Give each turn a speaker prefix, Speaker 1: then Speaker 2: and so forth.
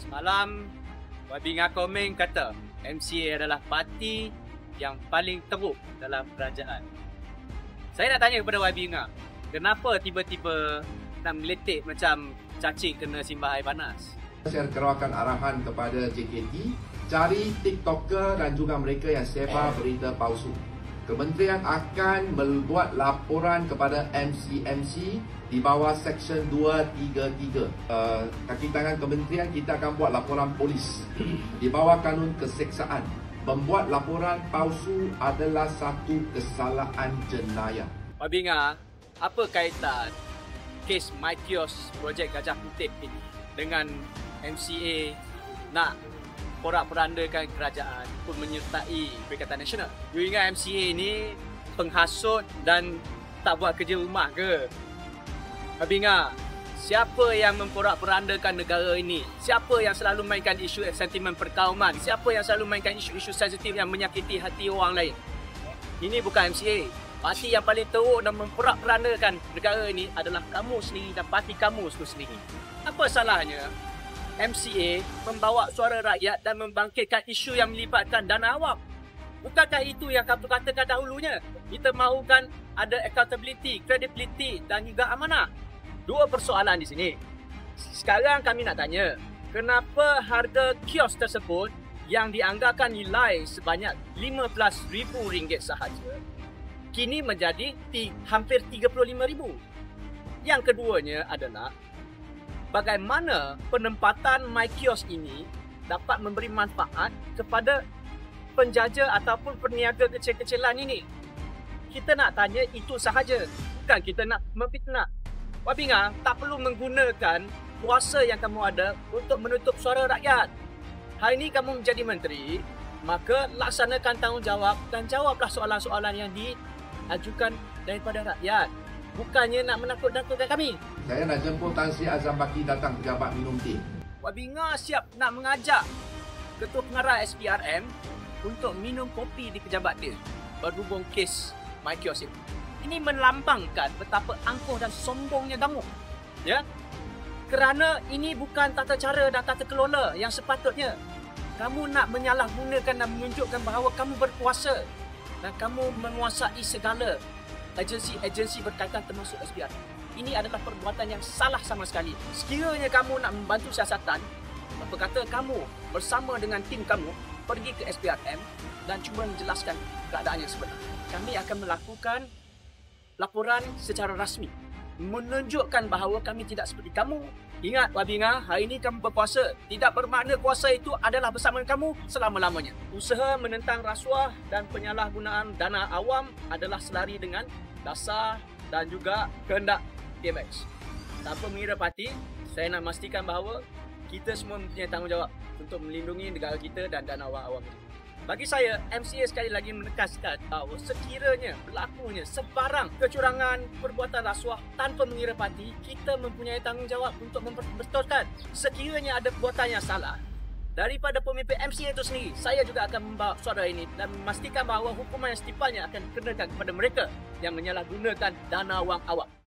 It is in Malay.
Speaker 1: Semalam, Wabinga Komeng kata MCA adalah parti yang paling teruk dalam kerajaan. Saya nak tanya kepada Wabinga, kenapa tiba-tiba nak meletik macam cacing kena simbah air panas?
Speaker 2: Saya keluarkan arahan kepada JKT, cari TikToker dan juga mereka yang sebar berita palsu. Kementerian akan membuat laporan kepada MC-MC di bawah Seksyen 233. Kaki tangan kementerian, kita akan buat laporan polis di bawah kanun keseksaan. Membuat laporan palsu adalah satu kesalahan jenayah.
Speaker 1: Wabinga, apa kaitan kes MyKios projek Gajah Putih ini dengan MCA nak porak-porandakan kerajaan pun menyertai Perikatan Nasional? You ingat MCA ni penghasut dan tak buat kerja rumah ke? Wabinga, siapa yang memporak-porandakan negara ini? Siapa yang selalu mainkan isu sentimen perkauman? Siapa yang selalu mainkan isu-isu sensitif yang menyakiti hati orang lain? Ini bukan MCA. Parti yang paling teruk dan memporak-porandakan negara ini adalah kamu sendiri dan parti kamu sendiri. Apa salahnya MCA membawa suara rakyat dan membangkitkan isu yang melibatkan dana awam? Bukankah itu yang kamu katakan dahulunya? Kita mahukan ada accountability, credibility dan juga amanah. Dua persoalan di sini. Sekarang kami nak tanya, kenapa harga kios tersebut yang dianggarkan nilai sebanyak RM15,000 sahaja kini menjadi hampir RM35,000? Yang keduanya adalah bagaimana penempatan MyKios ini dapat memberi manfaat kepada penjaja ataupun peniaga kecil-kecilan ini. Kita nak tanya itu sahaja, bukan kita nak memfitnah. Wabinga, tak perlu menggunakan kuasa yang kamu ada untuk menutup suara rakyat. Hari ini kamu menjadi menteri, maka laksanakan tanggungjawab dan jawablah soalan-soalan yang diajukan daripada rakyat. Bukannya nak menakut-nakutkan kami.
Speaker 2: Saya nak jemput Tan Sri Azam Baki datang pejabat minum teh.
Speaker 1: Wabinga siap nak mengajak Ketua Pengarah SPRM untuk minum kopi di pejabat dia berhubung kes MyKios ini. Ini melambangkan betapa angkuh dan sombongnya kamu. Ya? Kerana ini bukan tata cara dan tata kelola yang sepatutnya. Kamu nak menyalahgunakan dan menunjukkan bahawa kamu berkuasa dan kamu menguasai segala agensi-agensi berkaitan termasuk SPRM. Ini adalah perbuatan yang salah sama sekali. Sekiranya kamu nak membantu siasatan, apa kata kamu bersama dengan tim kamu pergi ke SPRM dan cuba menjelaskan keadaan yang sebenar. Kami akan melakukan laporan secara rasmi, menunjukkan bahawa kami tidak seperti kamu. Ingat Wabinga, hari ini kamu berkuasa. Tidak bermakna kuasa itu adalah bersama kamu selama-lamanya. Usaha menentang rasuah dan penyalahgunaan dana awam adalah selari dengan dasar dan juga kehendak PMX. Tanpa mengira parti, saya nak memastikan bahawa kita semua mempunyai tanggungjawab untuk melindungi negara kita dan dana awam ini. Bagi saya, MCA sekali lagi menegaskan bahawa sekiranya berlakunya sebarang kecurangan, perbuatan rasuah tanpa mengira parti, kita mempunyai tanggungjawab untuk membetulkan. Sekiranya ada perbuatan yang salah daripada pemimpin MCA itu sendiri, saya juga akan membawa suara ini dan memastikan bahawa hukuman yang setimpalnya akan dikenakan kepada mereka yang menyalahgunakan dana wang awam.